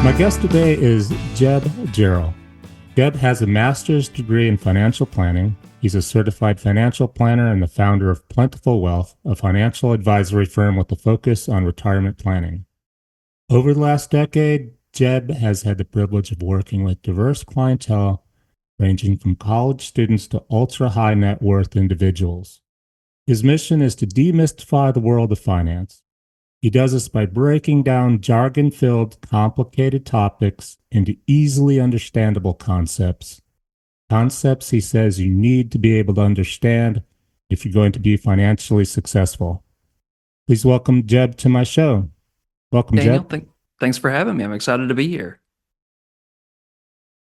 My guest today is Jeb Jarrell. Jeb has a master's degree in financial planning. He's a certified financial planner and the founder of Plentiful Wealth, a financial advisory firm with a focus on retirement planning. Over the last decade, Jeb has had the privilege of working with diverse clientele ranging from college students to ultra-high net worth individuals. His mission is to demystify the world of finance. He does this by breaking down jargon-filled, complicated topics into easily understandable concepts. Concepts he says you need to be able to understand if you're going to be financially successful. Please welcome Jeb to my show. Welcome, Daniel, Jeb. Thanks for having me. I'm excited to be here.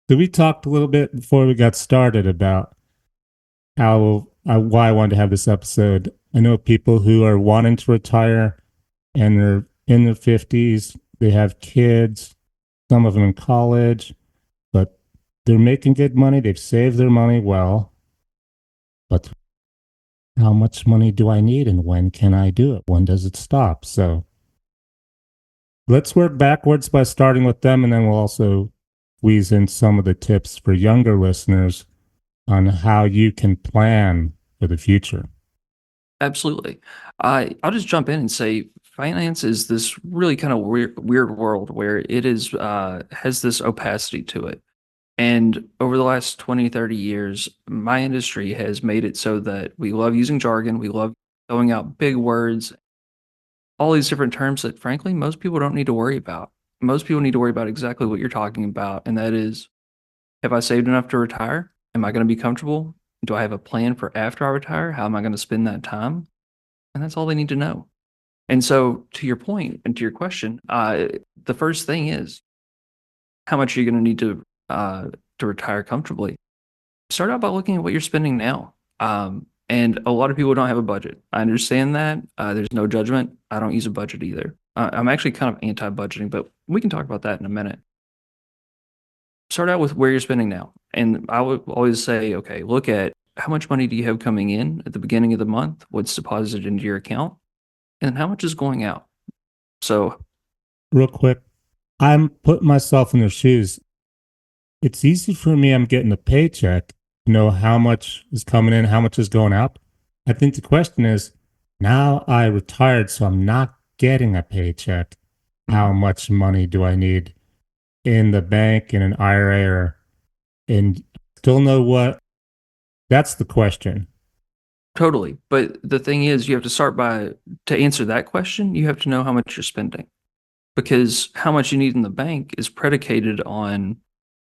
So we talked a little bit before we got started about why I wanted to have this episode. I know people who are wanting to retire and they're in their 50s. They have kids, some of them in college, but they're making good money. They've saved their money well. But how much money do I need and when can I do it? When does it stop? So let's work backwards by starting with them, and then we'll also squeeze in some of the tips for younger listeners on how you can plan for the future. Absolutely. I'll just jump in and say finance is this really kind of weird world where it is has this opacity to it. And over the last 20, 30 years, my industry has made it so that we love using jargon. We love throwing out big words, all these different terms that frankly, most people don't need to worry about. Most people need to worry about exactly what you're talking about. And that is, have I saved enough to retire? Am I going to be comfortable? Do I have a plan for after I retire? How am I going to spend that time? And that's all they need to know. And so to your point and to your question, the first thing is, how much are you going to need to retire comfortably? Start out by looking at what you're spending now. And a lot of people don't have a budget. I understand that. There's no judgment. I don't use a budget either. I'm actually kind of anti-budgeting, but we can talk about that in a minute. Start out with where you're spending now. And I would always say, okay, look at how much money do you have coming in at the beginning of the month? What's deposited into your account? And how much is going out? So, real quick, I'm putting myself in their shoes. It's easy for me. I'm getting a paycheck, to know how much is coming in, how much is going out. I think the question is, now I retired, so I'm not getting a paycheck. How much money do I need in the bank, in an IRA, and still know what? That's the question. totally. But the thing is, you have to start by, to answer that question, you have to know how much you're spending. Because how much you need in the bank is predicated on,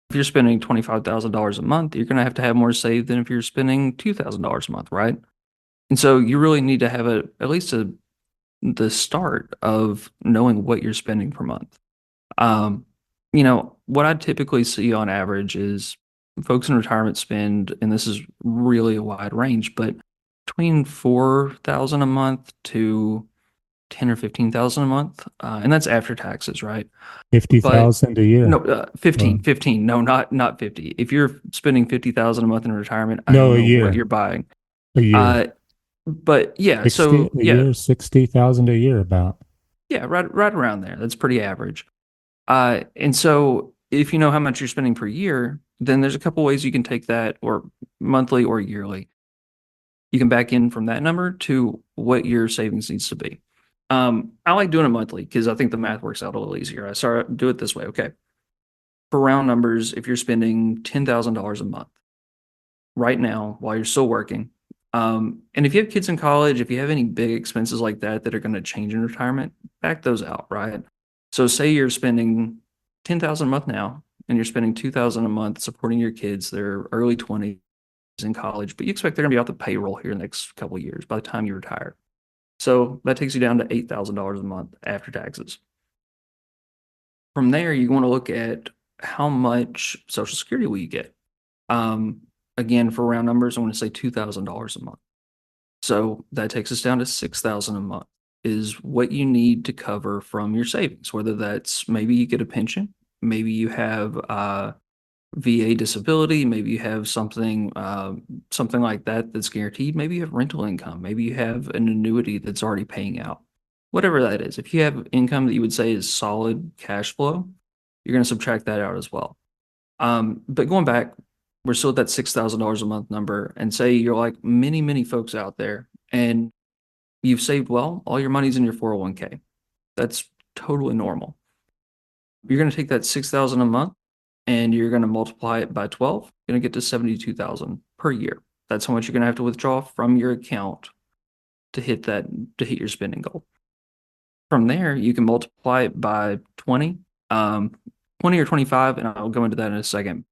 if you're spending $25,000 a month, you're going to have more saved than if you're spending $2,000 a month, right? And so you really need to have at least the start of knowing what you're spending per month. What I typically see on average is folks in retirement spend, and this is really a wide range, but between 4,000 a month to 10 or 15,000 a month, and that's after taxes, right? 50,000 a year. No, 15. No, not 50. If you're spending 50,000 a month in retirement, I No, don't a know year. what you're buying. A year. But yeah, 60 so a yeah, year, 60,000 a year about. yeah, right around there. That's pretty average. And so if you know how much you're spending per year, then there's a couple ways you can take that, or monthly or yearly. You can back in from that number to what your savings needs to be. I like doing it monthly because I think the math works out a little easier. Do it this way. Okay. For round numbers, if you're spending $10,000 a month right now while you're still working, and if you have kids in college, if you have any big expenses like that are going to change in retirement, back those out, right? So say you're spending $10,000 a month now, and you're spending $2,000 a month supporting your kids. They're early 20s in college, but you expect they're going to be off the payroll here in the next couple of years by the time you retire. So that takes you down to $8,000 a month after taxes. From there, you want to look at how much Social Security will you get. Again, for round numbers, I want to say $2,000 a month. So that takes us down to $6,000 a month is what you need to cover from your savings, whether that's maybe you get a pension, maybe you have VA disability, maybe you have something like that that's guaranteed, maybe you have rental income, maybe you have an annuity that's already paying out, whatever that is. If you have income that you would say is solid cash flow, you're going to subtract that out as well. But going back, we're still at that $6,000 a month number. And say you're like many, many folks out there and you've saved well, all your money's in your 401k. That's totally normal. You're going to take that 6,000 a month and you're going to multiply it by 12. You're going to get to 72,000 per year. That's how much you're going to have to withdraw from your account to hit your spending goal. From there, you can multiply it by 20, 20 or 25, and I'll go into that in a second.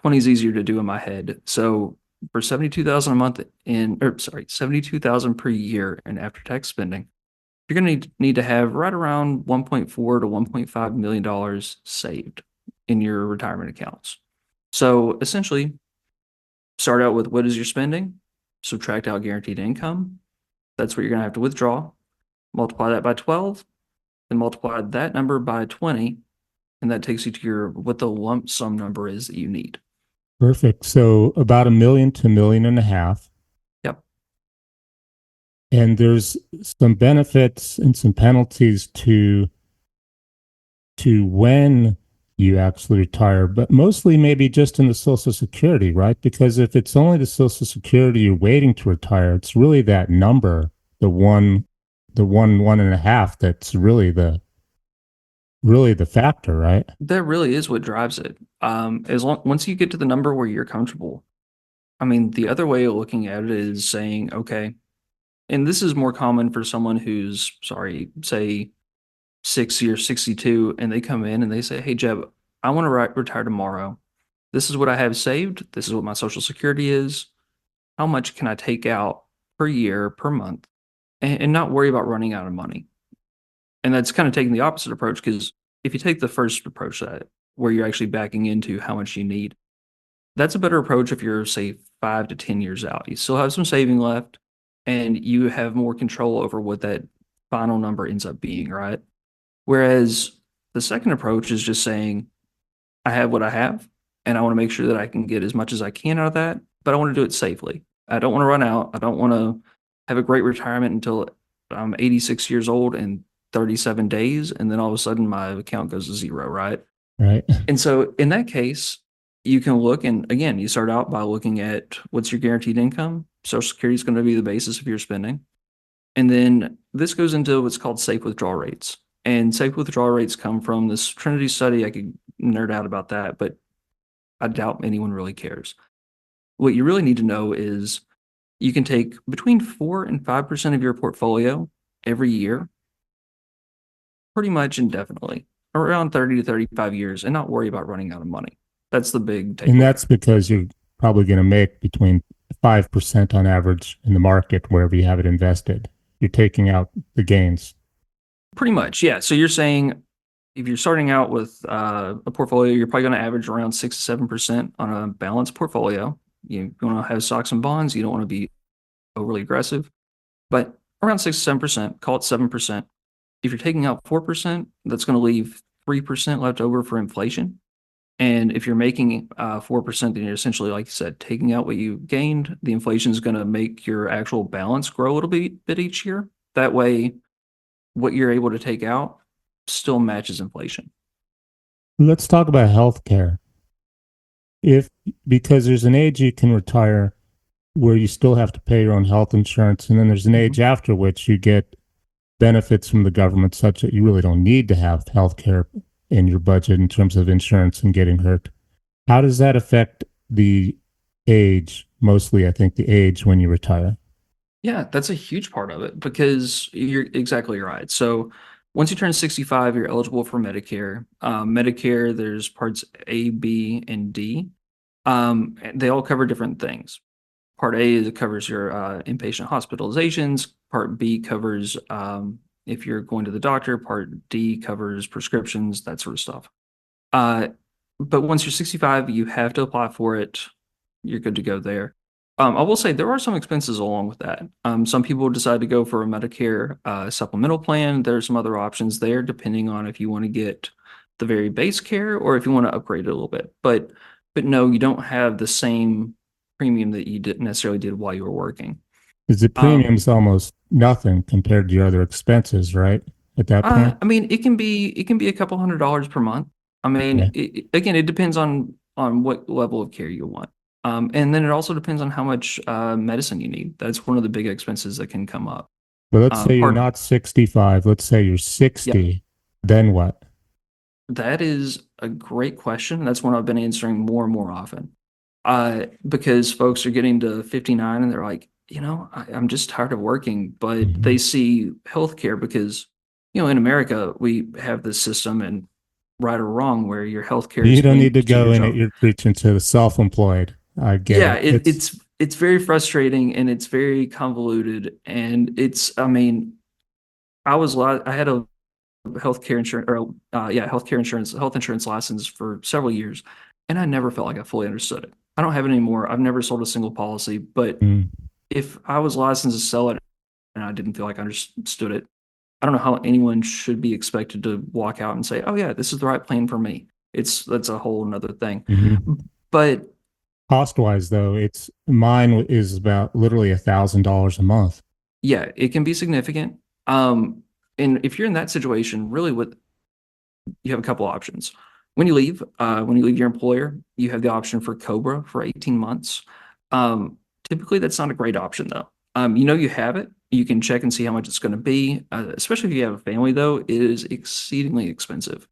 20 is easier to do in my head. So for 72,000 a month 72,000 per year in after-tax spending, you're going to need to have right around 1.4 to 1.5 million dollars saved in your retirement accounts. So essentially, start out with what is your spending, subtract out guaranteed income. That's what you're going to have to withdraw. Multiply that by 12, and multiply that number by 20, and that takes you to what the lump sum number is that you need. Perfect. So about $1 million to $1.5 million. Yep. And there's some benefits and some penalties to when you actually retire, but mostly maybe just in the Social Security, right? Because if it's only the Social Security you're waiting to retire, it's really that number, the one and a half, that's really the factor, right? That really is what drives it. Once you get to the number where you're comfortable, I mean, the other way of looking at it is saying, okay, and this is more common for someone who's, say 60 or 62, and they come in and they say, hey, Jeb, I want to retire tomorrow. This is what I have saved. This is what my Social Security is. How much can I take out per year, per month, and not worry about running out of money? And that's kind of taking the opposite approach, because if you take the first approach, that where you're actually backing into how much you need, that's a better approach if you're, say, 5 to 10 years out. You still have some saving left, and you have more control over what that final number ends up being, right? Whereas the second approach is just saying, I have what I have, and I want to make sure that I can get as much as I can out of that, but I want to do it safely. I don't want to run out. I don't want to have a great retirement until I'm 86 years old and 37 days, and then all of a sudden my account goes to zero, right? Right. And so in that case, you can look, and again, you start out by looking at what's your guaranteed income. Social Security is going to be the basis of your spending. And then this goes into what's called safe withdrawal rates. And safe withdrawal rates come from this Trinity study. I could nerd out about that, but I doubt anyone really cares. What you really need to know is you can take between 4 and 5% of your portfolio every year, pretty much indefinitely, around 30 to 35 years, and not worry about running out of money. That's the big takeaway. And that's because you're probably going to make between 5% on average in the market wherever you have it invested. You're taking out the gains. Pretty much, yeah. So you're saying if you're starting out with a portfolio, you're probably going to average around 6 to 7% on a balanced portfolio. You want to have stocks and bonds. You don't want to be overly aggressive, but around 6 to 7%, call it 7%. If you're taking out 4%, that's going to leave 3% left over for inflation. And if you're making 4%, then you're essentially, like you said, taking out what you gained. The inflation is going to make your actual balance grow a little bit each year. That way, what you're able to take out still matches inflation. Let's talk about healthcare. Because there's an age you can retire where you still have to pay your own health insurance, and then there's an age after which you get benefits from the government such that you really don't need to have healthcare in your budget in terms of insurance and getting hurt. How does that affect the age? Mostly, I think the age when you retire. Yeah, that's a huge part of it, because you're exactly right. So once you turn 65, you're eligible for Medicare. Medicare, there's parts A, B, and D. They all cover different things. Part A is it covers your inpatient hospitalizations. Part B covers if you're going to the doctor. Part D covers prescriptions, that sort of stuff. But once you're 65, you have to apply for it. You're good to go there. I will say there are some expenses along with that. Some people decide to go for a Medicare supplemental plan. There are some other options there, depending on if you want to get the very base care or if you want to upgrade it a little bit. But no, you don't have the same premium that you didn't necessarily did while you were working. Because the premium's almost nothing compared to your other expenses, right? At that point, I mean, it can be a couple $100s per month. I Yeah. mean, again, it depends on what level of care you want. And then it also depends on how much medicine you need. That's one of the big expenses that can come up. But let's say you're Part, not 65. Let's say you're yeah, 60. Then what? that is a great question. That's one I've been answering more and more often. Because folks are getting to 59 and they're like, I'm just tired of working, but Mhm. they see healthcare because, in America, we have this system and right or wrong where your healthcare You is don't need to linked to go your in it. job. You're preaching to the self-employed. I get Yeah, it. It's it's very frustrating and it's very convoluted and I mean, I had a healthcare insurance or healthcare insurance, health insurance license for several years, and I never felt like I fully understood it. I don't have it anymore. I've never sold a single policy, but mm, if I was licensed to sell it and I didn't feel like I understood it, I don't know how anyone should be expected to walk out and say, "Oh yeah, this is the right plan for me." That's a whole another thing. mhm. But Cost-wise, though, it's mine is about literally $1,000 a month. yeah, it can be significant. And if you're in that situation, really what you have a couple options. When you leave your employer, you have the option for Cobra for 18 months. Typically, that's not a great option though. You have it. You can check and see how much it's going to be. Especially if you have a family, though, it is exceedingly expensive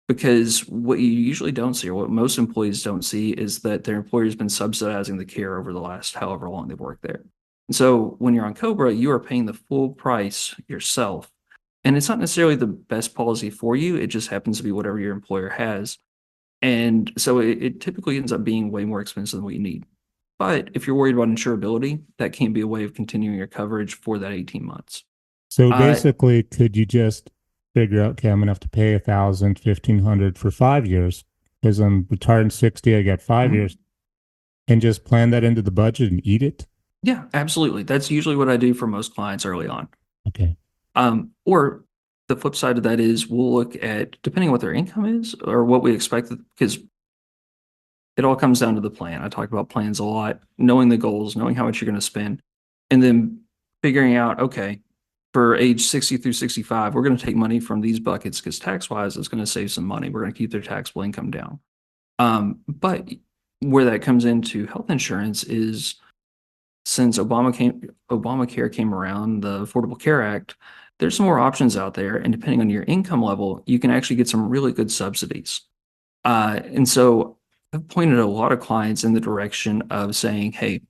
because what you usually don't see, or what most employees don't see, is that their employer has been subsidizing the care over the last however long they've worked there. And so when you're on Cobra, you are paying the full price yourself. And it's not necessarily the best policy for you. It just happens to be whatever your employer has. And so it typically ends up being way more expensive than what you need. But if you're worried about insurability, that can be a way of continuing your coverage for that 18 months. So Uh, basically, could you just figure out, okay, I'm gonna have to pay 1,000, 1,500 for 5 years because I'm retired in 60, I got 5 years, mhm. and just plan that into the budget and eat it? Yeah, absolutely. That's usually what I do for most clients early on. Okay. Or the flip side of that is we'll look at depending on what their income is or what we expect, because it all comes down to the plan. I talk about plans a lot, knowing the goals, knowing how much you're going to spend, and then figuring out, okay, for age 60 through 65, we're going to take money from these buckets because tax wise, it's going to save some money. We're going to keep their taxable income down. But where that comes into health insurance is since Obamacare came around, the Affordable Care Act, there's some more options out there, and depending on your income level, you can actually get some really good subsidies. And so I've pointed a lot of clients in the direction of saying, hey,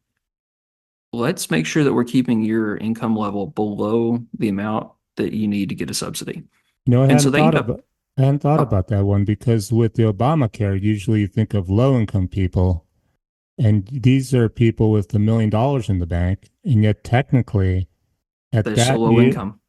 let's make sure that we're keeping your income level below the amount that you need to get a subsidy. You know, And so they end up, I hadn't thought oh, about that one because with the Obamacare, usually you think of low income people, and these are people with $1 million in the bank, and yet technically at they're so that low year, income.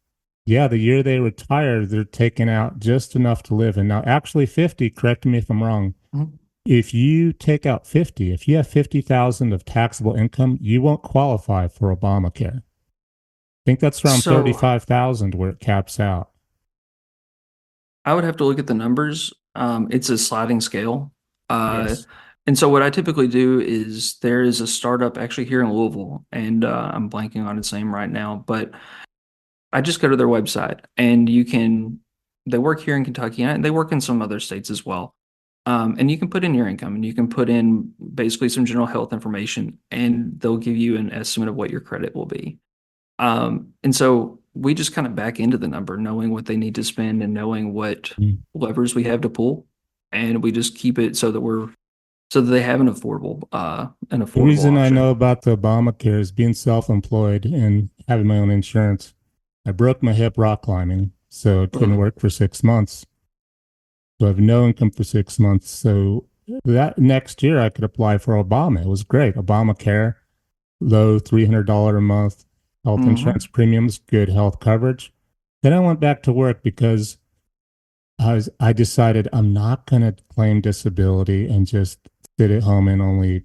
yeah, the year they retire, they're taking out just enough to live. And now, actually, 50, correct me if I'm wrong. Mhm. If you take out 50, if you have 50,000 of taxable income, you won't qualify for Obamacare. I think that's around So 35,000 where it caps out. I would have to look at the numbers. It's a sliding scale. Uh, Yes. and so what I typically do is there is a startup actually here in Louisville, and I'm blanking on its name right now, but I just go to their website and they work here in Kentucky and they work in some other states as well. And you can put in your income and you can put in basically some general health information and they'll give you an estimate of what your credit will be. And so we just kind of back into the number, knowing what they need to spend and knowing what Mm. levers we have to pull. And we just keep it so that they have an The affordable reason I know option. about the Obamacare is being self-employed and having my own insurance. I broke my hip rock climbing, so it couldn't Ugh. work for 6 months. So I have no income for 6 months. So that next year I could apply for Obama. It was great. Obamacare, low $300 a month health insurance Hmm. premiums, good health coverage. Then I went back to work because I decided I'm not going to claim disability and just sit at home and only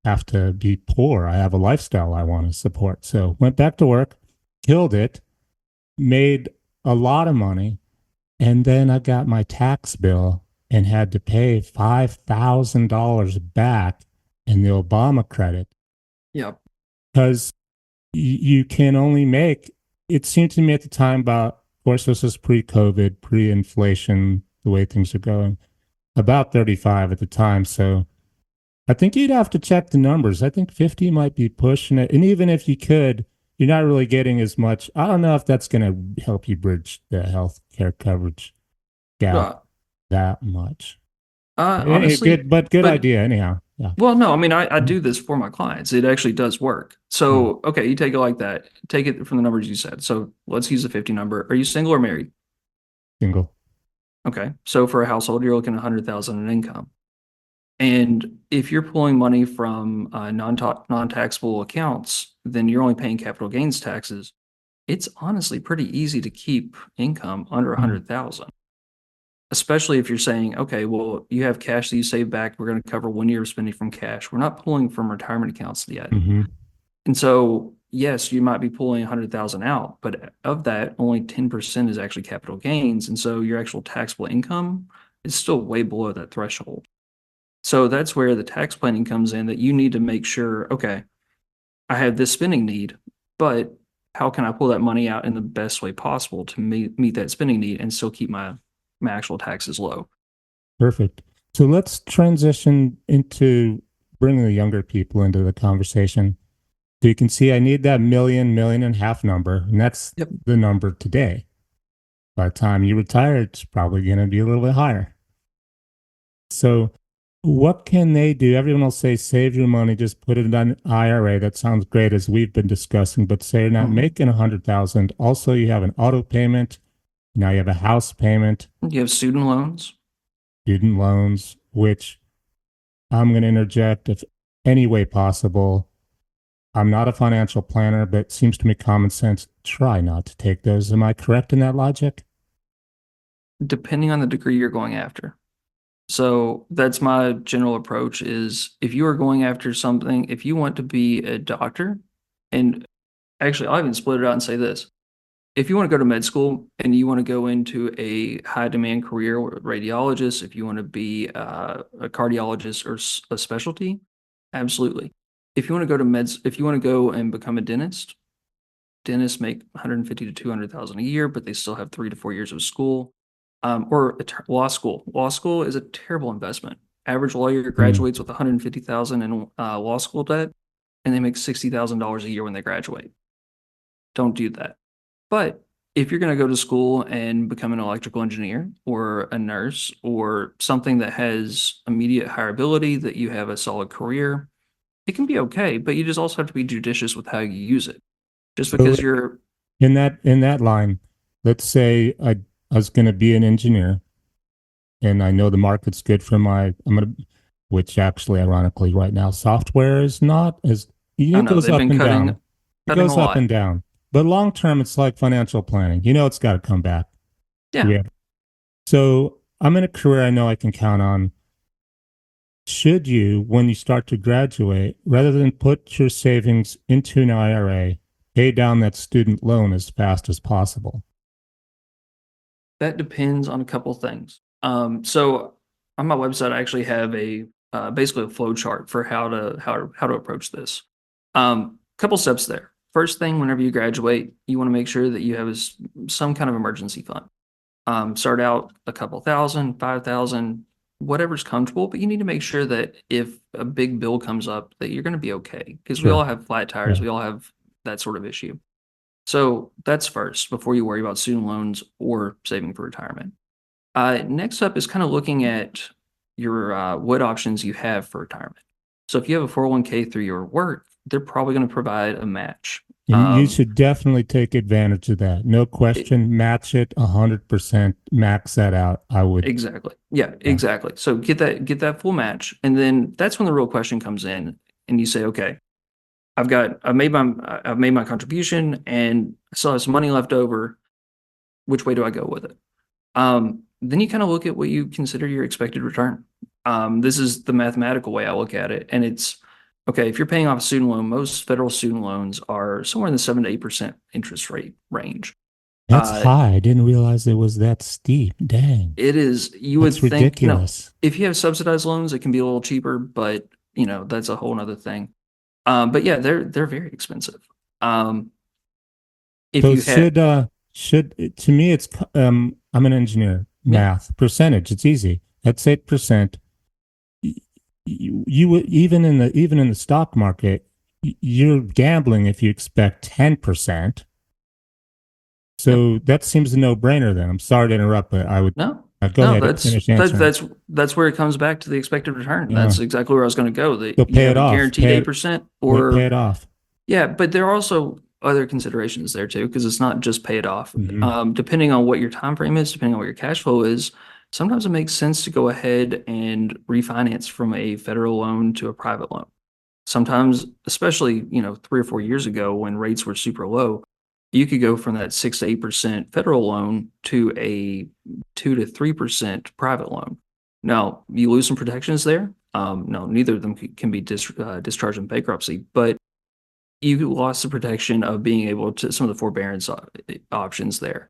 have to be poor. I have a lifestyle I want to support. So went back to work, killed it, made a lot of money, and then I got my tax bill and had to pay $5,000 back in the Obama credit Yep. because you can only make, it seemed to me at the time about, of course, this is pre COVID, pre inflation, the way things are going. about 35 at the time. So I think you'd have to check the numbers. I think 50 might be pushing it. And even if you could, you're not really getting as much. I don't know if that's going to help you bridge the health care coverage gap Uh, that much. Honestly, Good, but good but idea anyhow. Yeah. well, no, I mean, I do this for my clients. It actually does work. Mm. So, okay, you take it like that. Take it from the numbers you said. So let's use the 50 number. Are you single or married? Single. Okay. So for a household, you're looking at 100,000 in income. And if you're pulling money from non-taxable accounts, then you're only paying capital gains taxes. It's honestly pretty easy to keep income under Mm. 100,000, especially if you're saying, okay, well, you have cash that you save back. We're going to cover 1 year of spending from cash. We're not pulling from retirement accounts yet. Hmm. And so, yes, you might be pulling 100,000 out, but of that, only 10% is actually capital gains. And so your actual taxable income is still way below that threshold. So that's where the tax planning comes in, that you need to make sure, okay, I have this spending need, but how can I pull that money out in the best way possible to meet that spending need and still keep my actual taxes low? Perfect. So let's transition into bringing the younger people into the conversation. So you can see I need that million and a half number, and that's Yep. the number today. By the time you retire, it's probably going to be a little bit higher. So what can they do? Everyone will say, save your money, just put it in an IRA. That sounds great, as we've been discussing, but say you're not Mhm. making 100,000. Also, you have an auto payment. Now you have a house payment, You have student loans. student loans, which I'm going to interject if any way possible. I'm not a financial planner, but it seems to me common sense. Try not to take those. Am I correct in that logic? Depending on the degree you're going after. So that's my general approach is if you are going after something, if you want to be a doctor, and actually I'll even split it out and say this. If you want to go to med school and you want to go into a high demand career or radiologist, if you want to be a cardiologist or a specialty, absolutely. If you want to go to meds, if you want to go and become a dentist, dentists make 150 to 200,000 a year, but they still have 3 to 4 years of school. Or law school. Law school is a terrible investment. Average lawyer Mm. graduates with 150,000 in law school debt, and they make $60,000 a year when they graduate. Don't do that. But if you're going to go to school and become an electrical engineer or a nurse or something that has immediate hireability, that you have a solid career, it can be okay, but you just also have to be judicious with how you use it. Just So because you're, in that line, let's say I was going to be an engineer, and I know the market's good for which actually, ironically, right now, software is not as, I it know goes they've up been and down. It cutting a goes up lot. and down. But long term, it's like financial planning. It's got to come back. Yeah. Yeah. So I'm in a career I know I can count on. Should you, when you start to graduate, rather than put your savings into an IRA, pay down that student loan as fast as possible? That depends on a couple things. So on my website, I actually have a basically a flow chart for how to approach this. Couple steps there. First thing, whenever you graduate, you want to make sure that you have some kind of emergency fund. Start out a couple thousand, 5,000, whatever's comfortable, but you need to make sure that if a big bill comes up, that you're going to be okay because we all Sure. have flat tires, Yeah. we all have that sort of issue. So that's first before you worry about student loans or saving for retirement. Next up is kind of looking at your what options you have for retirement. So if you have a 401k through your work, they're probably going to provide a match. You should definitely take advantage of that. No It, question. Match it 100%. Max that out. I would. exactly. Yeah, Yeah. exactly. So get that full match, and then that's when the real question comes in, and you say, okay, I've made my contribution, and I still have some money left over. Which way do I go with it? Then you kind of look at what you consider your expected return. This is the mathematical way I look at it. And it's okay, if you're paying off a student loan, most federal student loans are somewhere in the 7 to 8% interest rate range. That's Uh, high. I didn't realize it was that steep. Dang. it is, you would That's think, ridiculous. if you have subsidized loans, it can be a little cheaper, but that's a whole nother thing. But yeah, they're very expensive. Um, if So you had, to me, I'm an engineer, yeah, math, percentage. It's easy. That's 8%. You would even in the stock market, you're gambling if you expect 10%. Yep. So that seems a no-brainer then. I'm sorry to interrupt, but I would No, go no, ahead and finish answering. that's where it comes back to the expected return. Yeah. That's exactly where I was going to go. That So you pay have it a off. guaranteed 8%, Pay or it off. yeah, but there are also other considerations there too, because it's not just pay it off. Hmm. Depending on what your time frame is, depending on what your cash flow is, sometimes it makes sense to go ahead and refinance from a federal loan to a private loan. Sometimes, especially, 3 or 4 years ago when rates were super low, you could go from that 6 to 8% federal loan to a 2 to 3% private loan. Now, you lose some protections there. No, neither of them can be discharged in bankruptcy, but you lost the protection of being able to some of the forbearance options there.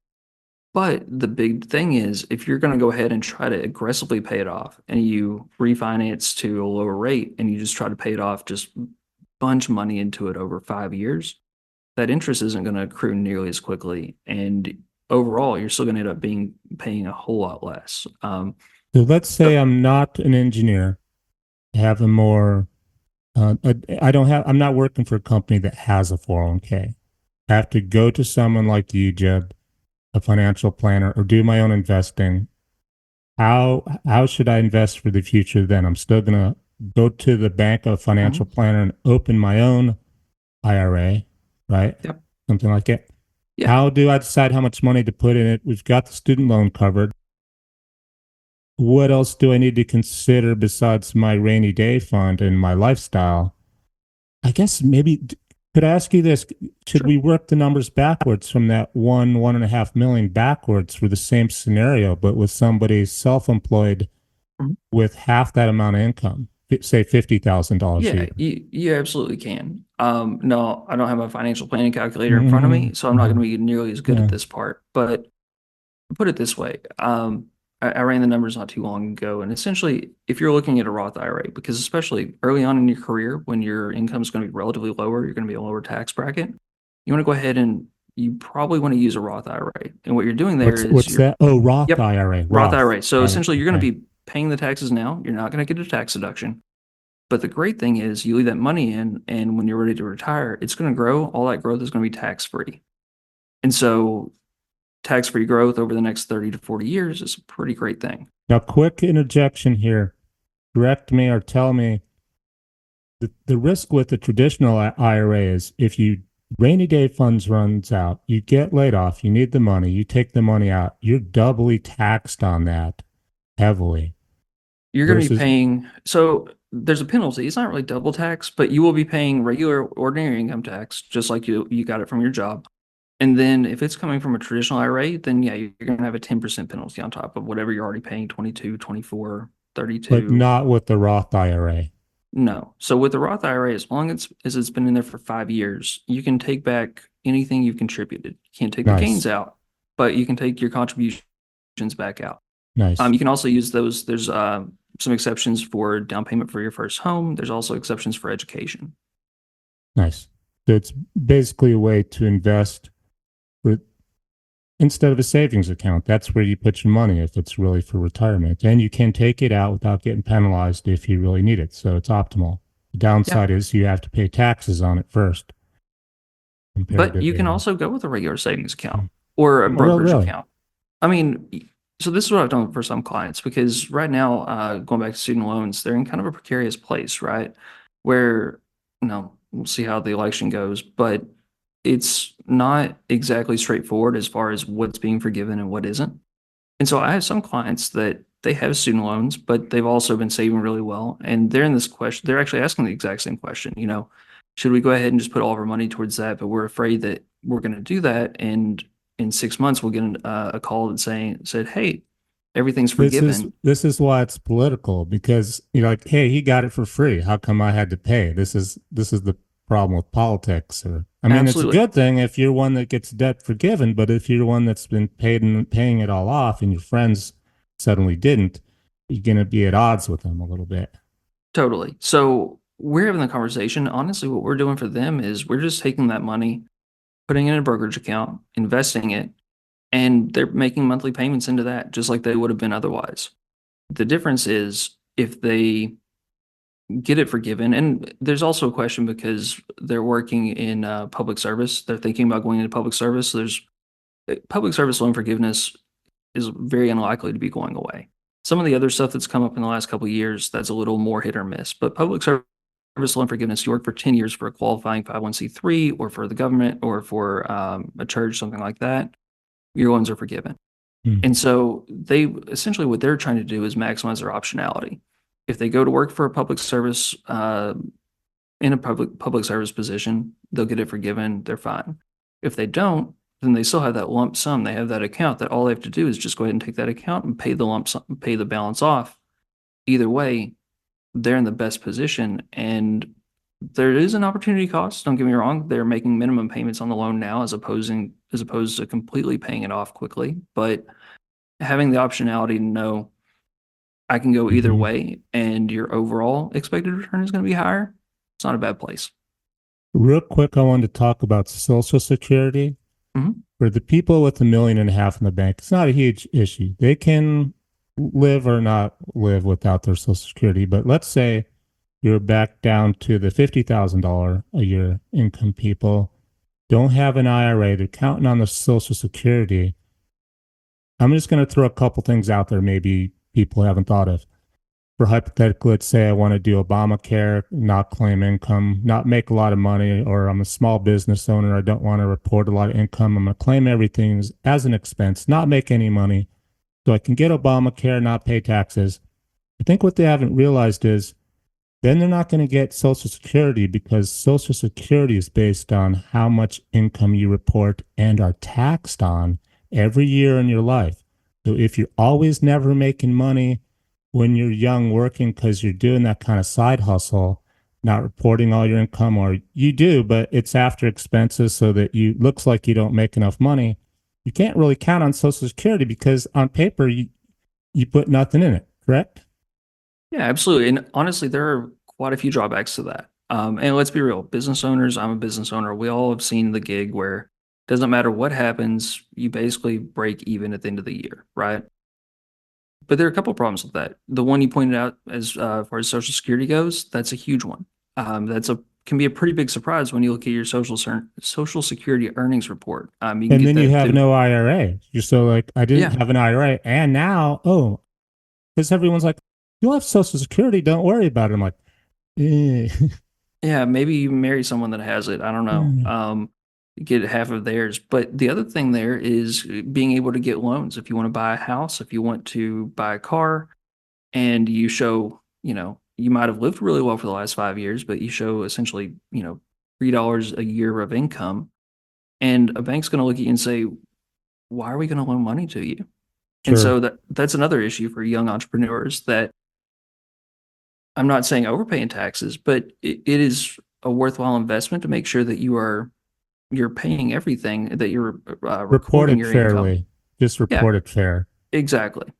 But the big thing is, if you're going to go ahead and try to aggressively pay it off and you refinance to a lower rate and you just try to pay it off, just bunch money into it over 5 years, that interest isn't going to accrue nearly as quickly. And overall, you're still going to end up paying a whole lot less. So let's say So, I'm not an engineer. I have a more, I don't have, I'm not working for a company that has a 401k. I have to go to someone like you, Jeb, a financial planner, or do my own investing. How should I invest for the future then? I'm still gonna go to the bank of financial mhm, planner and open my own IRA, right? yep, Something like it. yeah, How do I decide how much money to put in it? We've got the student loan covered. What else do I need to consider besides my rainy day fund and my lifestyle? I guess maybe could I ask you this? Should sure. we work the numbers backwards from that 1.5 million backwards for the same scenario, but with somebody self-employed Mhm. with half that amount of income, say $50,000 a Yeah, year? you absolutely can. No, I don't have a financial planning calculator in front of Mm-hmm. me, so I'm not going Mm-hmm. to be nearly as good at Yeah. this part. But put it this way, I ran the numbers not too long ago, and essentially, if you're looking at a Roth IRA, because especially early on in your career, when your income is going to be relatively lower, you're going to be a lower tax bracket. You want to go ahead and you probably want to use a Roth IRA. And what you're doing there is What's that? Oh, Roth yep, IRA. Roth Roth. IRA. So Got it. essentially, you're going Okay. to be paying the taxes now. You're not going to get a tax deduction. But the great thing is you leave that money in, and when you're ready to retire, it's going to grow. All that growth is going to be tax free. And so tax free growth over the next 30 to 40 years is a pretty great thing. Now, quick interjection here. Correct me or tell me the risk with the traditional IRA is if you rainy day funds runs out, you get laid off, you need the money, you take the money out, you're doubly taxed on that heavily You're going to be versus, paying, so there's a penalty. It's not really double tax, but you will be paying regular ordinary income tax, just like you got it from your job. And then if it's coming from a traditional IRA, then yeah, you're going to have a 10% penalty on top of whatever you're already paying, 22, 24, but 32. not with the Roth IRA. No. So with the Roth IRA, as long as it's been in there for 5 years, you can take back anything you've contributed. You can't take the gains Nice, out, but you can take your contributions back out. nice, You can also use those. There's some exceptions for down payment for your first home. There's also exceptions for education. nice. So it's basically a way to invest for, instead of a savings account. That's where you put your money if it's really for retirement. And you can take it out without getting penalized if you really need it. So it's optimal. The Yeah. downside is you have to pay taxes on it first compared But to you can the. also go with a regular savings account or a Oh, brokerage really? account. I mean, so this is what I've done for some clients because right now, going back to student loans, they're in kind of a precarious place, right? Where, we'll see how the election goes, but it's not exactly straightforward as far as what's being forgiven and what isn't. And so I have some clients that they have student loans, but they've also been saving really well. And they're in this question, they're actually asking the exact same question, should we go ahead and just put all of our money towards that? But we're afraid that we're going to do that. And in 6 months, we'll get a call that said, hey, everything's forgiven. This is why it's political because you're like, hey, he got it for free. How come I had to pay? This is the problem with politics. Or I mean, it's a Absolutely. good thing if you're one that gets debt forgiven, but if you're one that's been paid and paying it all off, and your friends suddenly didn't, you're gonna be at odds with them a little bit. Totally. So we're having the conversation. Honestly, what we're doing for them is we're just taking that money, putting it in a brokerage account, investing it, and they're making monthly payments into that just like they would have been otherwise. The difference is if they get it forgiven, and there's also a question because they're working in public service, they're thinking about going into public service. So there's public service loan forgiveness is very unlikely to be going away. Some of the other stuff that's come up in the last couple of years, that's a little more hit or miss. But public service loan forgiveness, you work for 10 years for a qualifying 501(c)(3) or for the government or for a church, something like that, your loans are forgiven. Hmm. And so they essentially what they're trying to do is maximize their optionality. If they go to work for a public service in a public service position, they'll get it forgiven, they're fine. If they don't, then they still have that lump sum. They have that account that all they have to do is just go ahead and take that account and pay the lump sum, pay the balance off. Either way, they're in the best position. And there is an opportunity cost. Don't get me wrong. They're making minimum payments on the loan now as opposed to completely paying it off quickly. But having the optionality to know I can go either Mhm. way and your overall expected return is going to be higher, it's not a bad place. Real quick, I wanted to talk about Social Security. Mhm. For the people with 1.5 million in the bank, it's not a huge issue. They can live or not live without their Social Security. But let's say you're back down to the $50,000 a year income people, don't have an IRA, they're counting on the Social Security. I'm just going to throw a couple things out there maybe people haven't thought of. For hypothetically, let's say I want to do Obamacare, not claim income, not make a lot of money, or I'm a small business owner, I don't want to report a lot of income. I'm going to claim everything as an expense, not make any money, so I can get Obamacare, not pay taxes. I think what they haven't realized is then they're not going to get Social Security because Social Security is based on how much income you report and are taxed on every year in your life. So if you're always never making money when you're young working because you're doing that kind of side hustle, not reporting all your income, or you do, but it's after expenses so that you looks like you don't make enough money, you can't really count on Social Security because on paper you put nothing in it, correct? Yeah, absolutely. And honestly, there are quite a few drawbacks to that. And let's be real, business owners, I'm a business owner. We all have seen the gig where it doesn't matter what happens, you basically break even at the end of the year, right? But there are a couple problems with that. The one you pointed out as far as Social Security goes, that's a huge one. That's a can be a pretty big surprise when you look at your Social Security earnings report. You can And get then you that have through. no IRA. You're so like, I didn't Yeah, have an IRA. And now, oh, because everyone's like, you'll have Social Security. Don't worry about it. I'm like, eh. yeah. Maybe you marry someone that has it. I don't know. Get half of theirs. But the other thing there is being able to get loans if you want to buy a house, if you want to buy a car, and you show, you might have lived really well for the last 5 years, but you show essentially, $3 a year of income, and a bank's going to look at you and say, "Why are we going to loan money to you?" And Sure. so that's another issue for young entrepreneurs that I'm not saying overpaying taxes, but it is a worthwhile investment to make sure that you're paying everything, that you're Report recording it your income. fairly. Just Yeah, report it fair. exactly.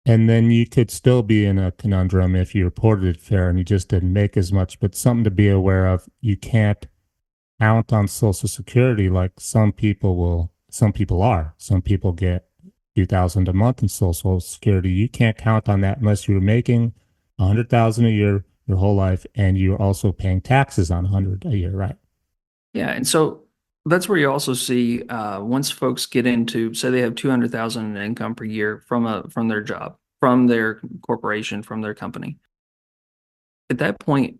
And then you could still be in a conundrum if you reported it fair and you just didn't make as much. But something to be aware of, you can't count on Social Security like some people will. Some people are. Some people get 2,000 a month in Social Security. You can't count on that unless you're making 100,000 a year your whole life, and you're also paying taxes on 100 a year, right? Yeah, and so that's where you also see once folks get into, say they have 200,000 in income per year from their job, from their corporation, from their company. At that point,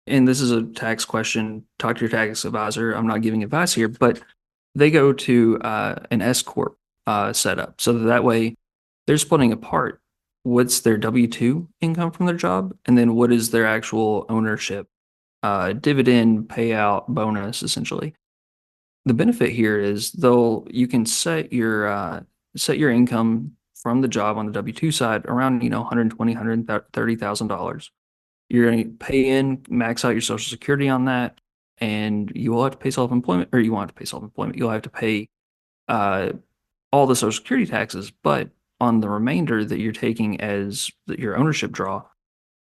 and this is a tax question, talk to your tax advisor. I'm not giving advice here, but they go to an S corp setup, so that way they're splitting apart what's their W-2 income from their job, and then what is their actual ownership dividend payout bonus, essentially. The benefit here is though you can set your income from the job on the W-2 side around, 120, $130,000. You're going to pay in, max out your Social Security on that, and you will have to pay self-employment, or you won't have to pay self-employment. You'll have to pay uh, all the Social Security taxes, but on the remainder that you're taking as your ownership draw,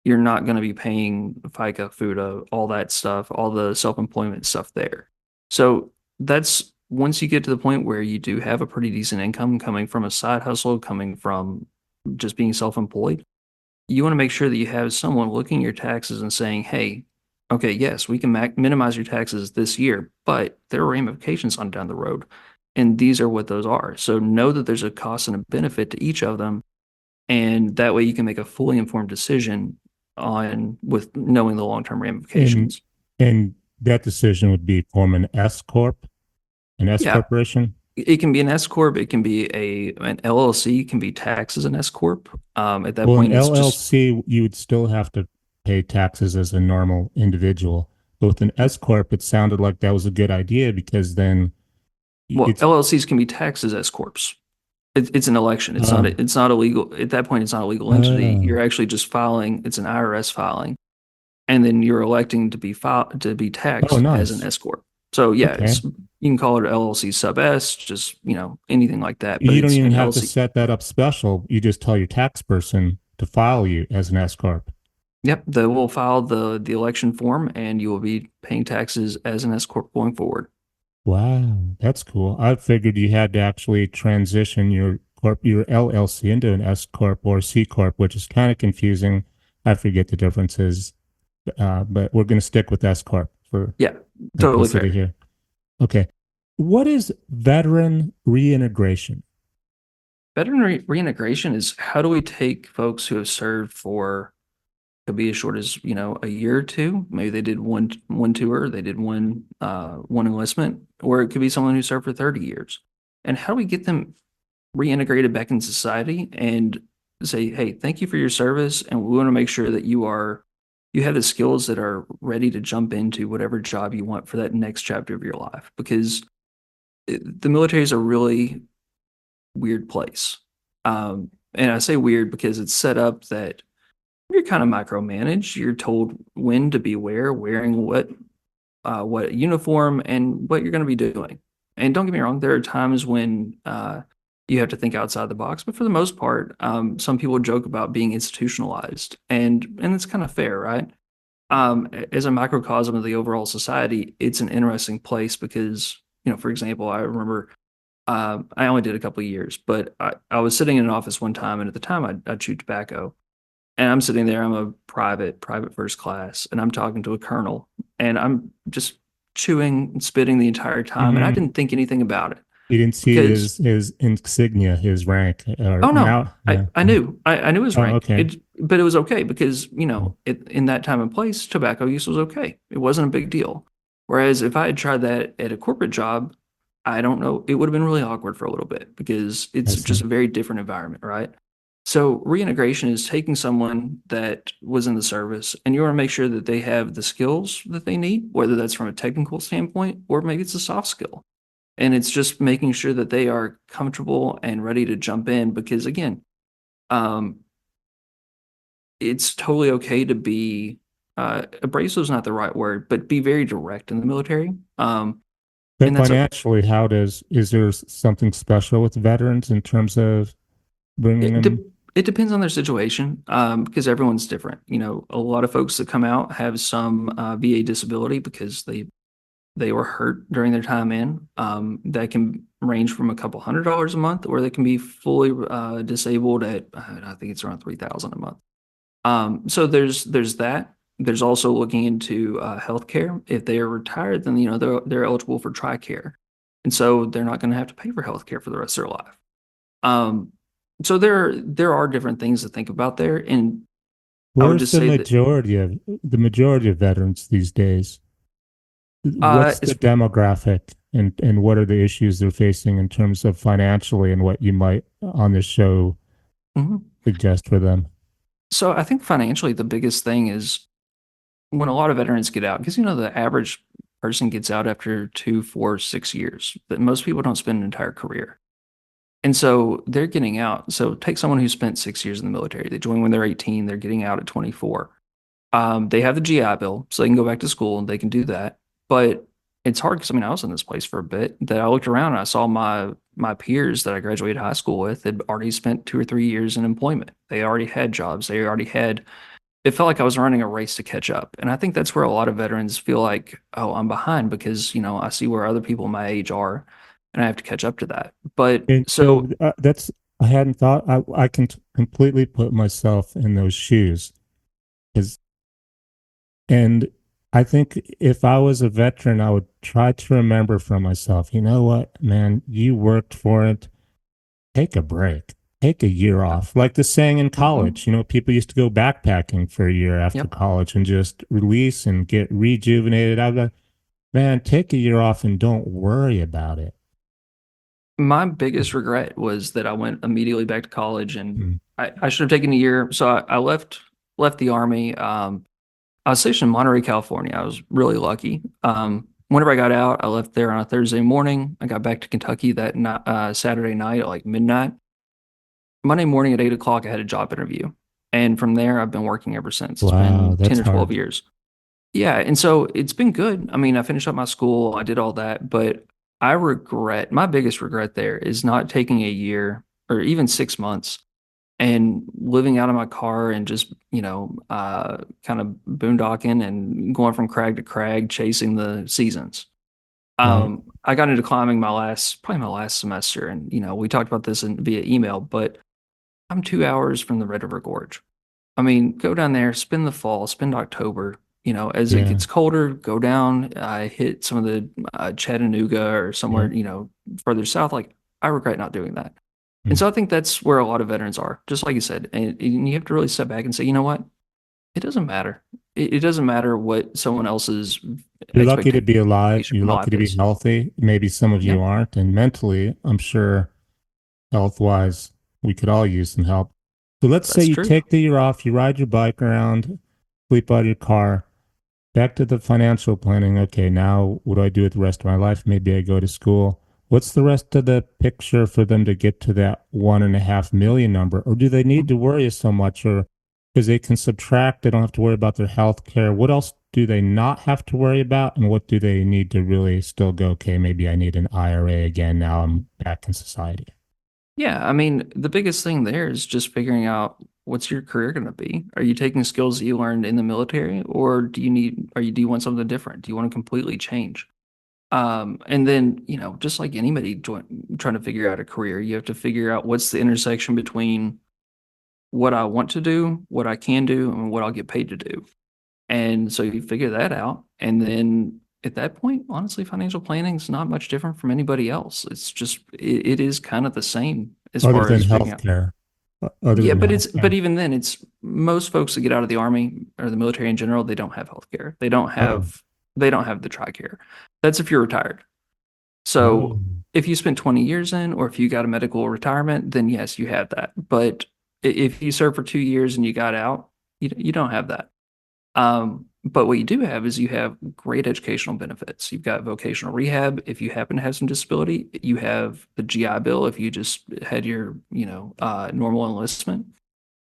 you're not going to be paying FICA, FUTA, all that stuff, all the self-employment stuff there. So that's once you get to the point where you do have a pretty decent income coming from a side hustle, coming from just being self-employed, you want to make sure that you have someone looking at your taxes and saying, hey, okay, yes, we can minimize your taxes this year, but there are ramifications on down the road. And these are what those are. So know that there's a cost and a benefit to each of them. And that way you can make a fully informed decision on with knowing the long-term And ramifications. and that decision would be form an S Yeah, corporation. it can be an S corp, it can be an LLC, it can be taxed as an S corp. At that Well, an point, it's just LLC, you would still have to pay taxes as a normal individual. But with an S corp, it sounded like that was a good idea because then well, it's LLCs can be taxed as S corps. It's an election. uh, It's not illegal. At that point, it's not a legal entity. uh, You're actually just filing. It's an IRS filing, and then you're electing to be oh, taxed as an nice. S corp. So yeah, Okay. you can call it LLC sub S, just anything like that. But You don't it's even an have to LLC. set that up special. You just tell your tax person to file you as an S corp. Yep, they will file the election form, and you will be paying taxes as an S corp going forward. Wow, that's cool. I figured you had to actually transition your LLC into an S corp or C corp, which is kind of confusing. I forget the differences, but we're going to stick with S corp for Yeah, totally simplicity fair. here. Okay, what is veteran reintegration? Veteran reintegration is how do we take folks who have served for could be as short as a year or two. Maybe they did one tour, they did one enlistment, or it could be someone who served for 30 years. And how do we get them reintegrated back in society and say, hey, thank you for your service, and we want to make sure that you have the skills that are ready to jump into whatever job you want for that next chapter of your life because the military is a really weird place. And I say weird because it's set up that you're kind of micromanaged. You're told when to be where, wearing what uniform, and what you're going to be doing. And don't get me wrong, there are times when you have to think outside the box, but for the most part, some people joke about being institutionalized, and it's kind of fair, right? As a microcosm of the overall society, it's an interesting place because, for example, I remember I only did a couple of years, but I was sitting in an office one time, and at the time I chewed tobacco. And I'm sitting there, I'm a private first class, and I'm talking to a colonel, and I'm just chewing and spitting the entire time. And I Mm-hmm. didn't think anything about it You didn't see because, his insignia, his rank, or oh no, now, yeah. I knew his Oh, rank. okay. But it was okay because, in that time and place, tobacco use was okay. It wasn't a big deal. Whereas if I had tried that at a corporate job, I don't know, it would have been really awkward for a little bit because I it's just see. a very different environment, right? So reintegration is taking someone that was in the service and you want to make sure that they have the skills that they need, whether that's from a technical standpoint or maybe it's a soft skill. And it's just making sure that they are comfortable and ready to jump in because again, um, it's totally okay to be abrasive is not the right word, but be very direct in the military. And But that's okay. financially, is there something special with veterans in terms of bringing It de them? it depends on their situation, because everyone's different. A lot of folks that come out have some VA disability because they were hurt during their time in. That can range from a couple $100 a month, or they can be fully disabled at I think it's around 3,000 a month. So there's that. There's also looking into healthcare. If they are retired, then they're eligible for TRICARE, and so they're not going to have to pay for healthcare for the rest of their life. Um, so there are different things to think about there, and I would Where's just say that the majority of veterans these days? What's the it's demographic and what are the issues they're facing in terms of financially and what you might on this show mhm. suggest for them? So I think financially the biggest thing is when a lot of veterans get out, because the average person gets out after 2, 4, 6 years, but most people don't spend an entire career. And so they're getting out. So take someone who spent 6 years in the military. They join when they're 18, they're getting out at 24. They have the GI Bill, so they can go back to school and they can do that. But it's hard because I was in this place for a bit that I looked around and I saw my peers that I graduated high school with had already spent 2 or 3 years in employment. They already had jobs. They already had. It felt like I was running a race to catch up, and I think that's where a lot of veterans feel like, oh, I'm behind because I see where other people my age are, and I have to catch up to that. But And so so that's I hadn't thought. I can completely put myself in those shoes. Is and I think if I was a veteran, I would try to remember for myself. You know what, man? You worked for it. Take a break. Take a year Yeah. off. Like the saying in Hmm. college, people used to go backpacking for a year after Yep. college and just release and get rejuvenated. I was like, man, take a year off and don't worry about it. My biggest regret was that I went immediately back to college and Mm. I should have taken a year. So I left the army. I was stationed in Monterey, California. I was really lucky. Whenever I got out, I left there on a Thursday morning. I got back to Kentucky that Saturday night at like midnight. Monday morning at 8 o'clock, I had a job interview. And from there, I've been working ever since. It's Wow, been 10 that's or 12 hard. years. Yeah. And so it's been good. I mean, I finished up my school, I did all that, but my biggest regret there is not taking a year or even 6 months and living out of my car and just, kind of boondocking and going from crag to crag, chasing the seasons. Right. I got into climbing probably my last semester, and we talked about this via email, but I'm 2 hours from the Red River Gorge. I mean, go down there, spend the fall, spend October. As it Yeah. gets colder, go down. I hit some of the Chattanooga or Yeah. somewhere, further south. Like, I regret not doing that. And Mm. so I think that's where a lot of veterans are, just like you said. And you have to really step back and say, you know what? It doesn't matter. It doesn't matter what someone else's You're lucky to expectation be alive. You're from lucky life to be is. healthy. Maybe some of Yeah, you aren't. And mentally, I'm sure health wise, we could all use some help. So let's say that's you true. take the year off, you ride your bike around, sleep out of your car. Back to the financial planning. Okay, now what do I do with the rest of my life? Maybe I go to school. What's the rest of the picture for them to get to that 1.5 million number? Or do they need to worry so much? Or because they can subtract, they don't have to worry about their health care. What else do they not have to worry about? And what do they need to really still go, okay, maybe I need an IRA again. Now I'm back in society. Yeah, I mean, the biggest thing there is just figuring out what's your career going to be. Are you taking skills that you learned in the military, or do you want something different? Do you want to completely change? And then, just like anybody trying to figure out a career, you have to figure out what's the intersection between what I want to do, what I can do, and what I'll get paid to do. And so you figure that out. And then at that point, honestly, financial planning is not much different from anybody else. It is kind of the same as Other far than as figuring out. healthcare. Other Yeah, than but healthcare. even then, it's most folks that get out of the army or the military in general, they don't have health care. Oh, They don't have the TRICARE. That's if you're retired. oh. So if you spent 20 years in, or if you got a medical retirement, then yes, you have that. But if you served for 2 years and you got out, you don't have that. But what you do have is you have great educational benefits. You've got vocational rehab. If you happen to have some disability, you have the GI Bill if you just had your, normal enlistment.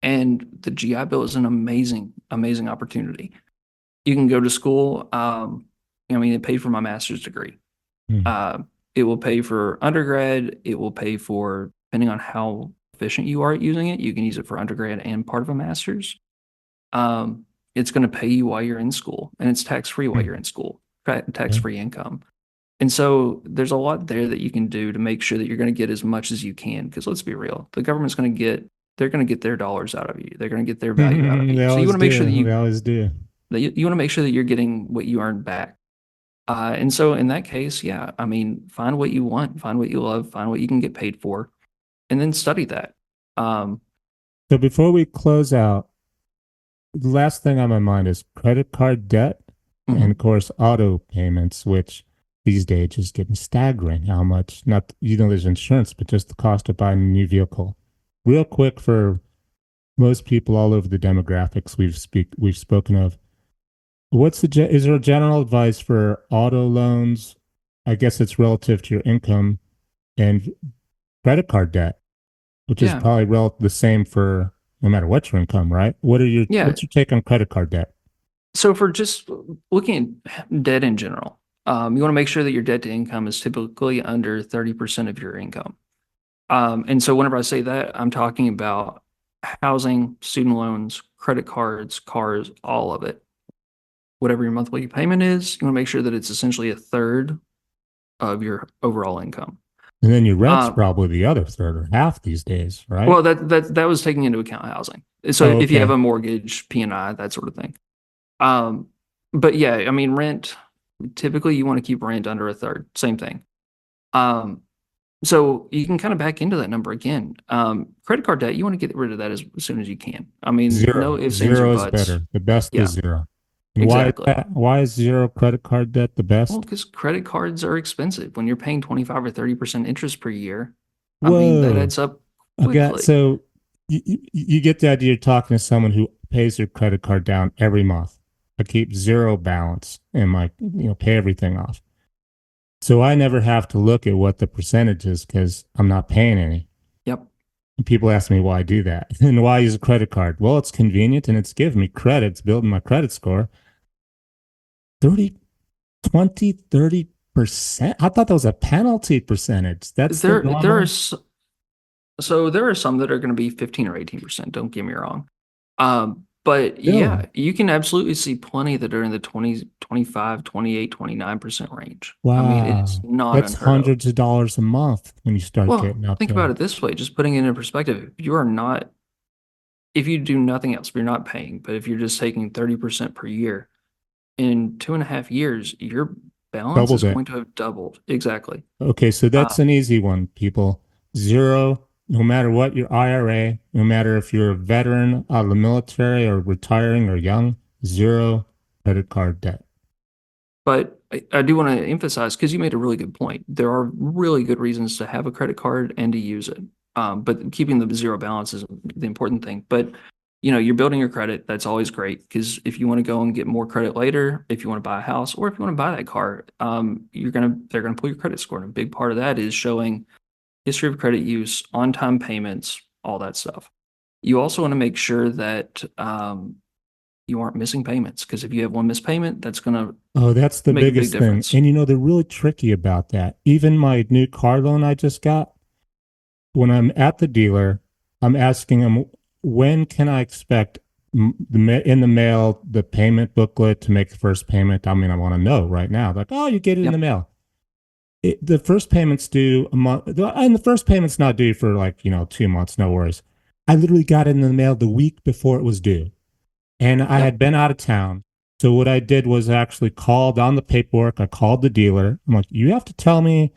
And the GI Bill is an amazing, amazing opportunity. You can go to school. I mean, it paid for my master's degree. Hmm. Uh, it will pay for undergrad. It will pay for, depending on how efficient you are at using it, you can use it for undergrad and part of a master's. Um, it's going to pay you while you're in school, and it's tax free while Hmm. you're in school, tax Yeah. free income. And so there's a lot there that you can do to make sure that you're going to get as much as you can. Because let's be real, the government's going to they're going to get their dollars out of you. They're going to get their value out of you. They So you always want to make sure do. They always do. you want to make sure that you're getting what you earn back. And so in that case, yeah, I mean, find what you want, find what you love, find what you can get paid for, and then study that. Um, So before we close out, the last thing on my mind is credit card debt and of mhm. course auto payments, which these days is getting staggering how much not there's insurance, but just the cost of buying a new vehicle. Real quick for most people all over the demographics we've spoken of. Is there a general advice for auto loans? I guess it's relative to your income and credit card debt, which is Yeah, probably the same for no matter what your income, right? yeah. What's your take on credit card debt? So for just looking at debt in general, you want to make sure that your debt to income is typically under 30% of your income. And so whenever I say that, I'm talking about housing, student loans, credit cards, cars, all of it. Whatever your monthly payment is, you want to make sure that it's essentially a third of your overall income. And then your rent's Um, probably the other third or half these days, right? well, that was taking into account housing. So Oh, if you have okay. a mortgage, P&I, that sort of thing. Um, but yeah, I mean, rent, typically you want to keep rent under a third, same thing. Um, so you can kind of back into that number again. Credit card debt, you want to get rid of that as soon as you can. I mean, no Zero. ifs, ands, or Zero is buts. better. The best is Yeah, zero. And why is exactly. that? Why is zero credit card debt the Well, best? because credit cards are expensive. When you're paying 25 or 30% interest per year, I mean, that Whoa. adds up I got quickly. so you get the idea you're talking to someone who pays their credit card down every month. I keep zero balance and pay everything off. So I never have to look at what the percentage is because I'm not paying any. Yep. And people ask me why I do that and why I use a credit card. Well, it's convenient and it's giving me credit. It's building my credit score. 30, 20, 30%. I thought that was a penalty percentage. That's the There are normal. so there are some that are going to be 15 or 18%, don't get me wrong. But yeah, Really? you can absolutely see plenty that are in the 20, 25, 28, 29% range. I mean, it's Wow. not That's unheard of. hundreds of dollars a month when you start Well, getting up think about there. it this way, just putting it in perspective. If you do nothing else, if you're not paying, but if you're just taking 30% per year, in 2.5 years, your balance Double is that. going to have doubled. Exactly. Okay, so Uh, that's an easy one, people. Zero, no matter what your IRA, no matter if you're a veteran out of the military or retiring or young, zero credit card debt. But I do want to emphasize, because you made a really good point, there are really good reasons to have a credit card and to use it. But keeping the zero balance is the important thing. But you're building your credit. That's always great because if you want to go and get more credit later, if you want to buy a house or if you want to buy that car, they're gonna pull your credit score. And a big part of that is showing history of credit use, on-time payments, all that stuff. You also want to make sure that you aren't missing payments because if you have one missed payment, that's going to Oh, that's the make a big biggest thing. difference. And they're really tricky about that. Even my new car loan I just got, when I'm at the dealer, I'm asking them, when can I expect in the mail the payment booklet to make the first payment? I mean, I want to know right now. Like, oh, you get it in the Yep. mail. The first payment's due a month, and the first payment's not due for 2 months. No worries. I literally got it in the mail the week before it was due, and I Yep. had been out of town. So what I did was actually called on the paperwork. I called the dealer. I'm like, you have to tell me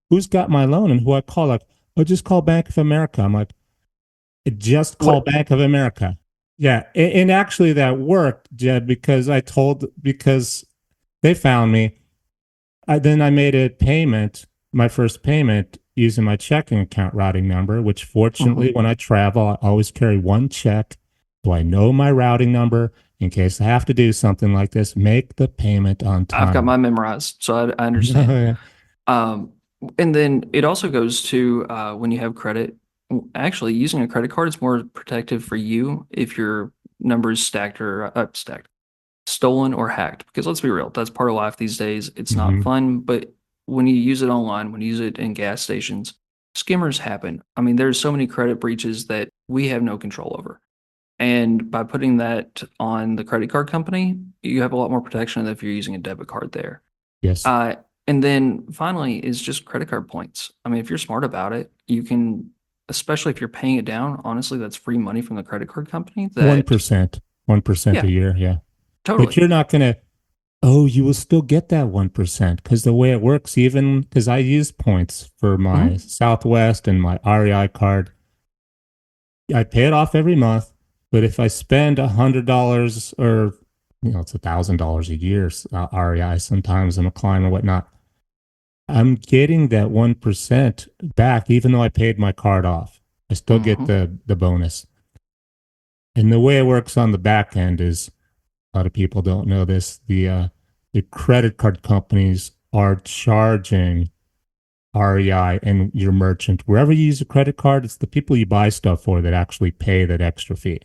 who's got my loan and who I call. Like, oh, just call Bank of America. I'm like, just call What? Bank of America. Yeah, and actually that worked, Jed, because they found me. Then I made a payment, my first payment, using my checking account routing number, which fortunately, Mhm. when I travel, I always carry one check. So I know my routing number in case I have to do something like this. Make the payment on I've got time. mine memorized, so I understand. Yeah. Um, and then it also goes to when you have credit. Actually, using a credit card is more protective for you if your number is stacked or stacked, stolen or hacked. Because let's be real, that's part of life these days. It's not Mhm. fun, but when you use it online, when you use it in gas stations, skimmers happen. I mean, there's so many credit breaches that we have no control over. And by putting that on the credit card company, you have a lot more protection than if you're using a debit card there. Yes. Uh, and then finally is just credit card points. I mean, if you're smart about it, you can, especially if you're paying it down, honestly, that's free money from the credit card company that, 1%, 1% a yeah, year. Yeah. But totally. you're not going to, oh, you will still get that 1% because the way it works, even because I use points for my Hmm. Southwest and my REI card, I pay it off every month. But if I spend $100 or, it's $1,000 a year, REI sometimes, I'm a client or whatnot, I'm getting that 1% back, even though I paid my card off. I still get Hmm. the bonus. And the way it works on the back end is a lot of people don't know this. The credit card companies are charging REI and your merchant wherever you use a credit card. It's the people you buy stuff for that actually pay that extra fee.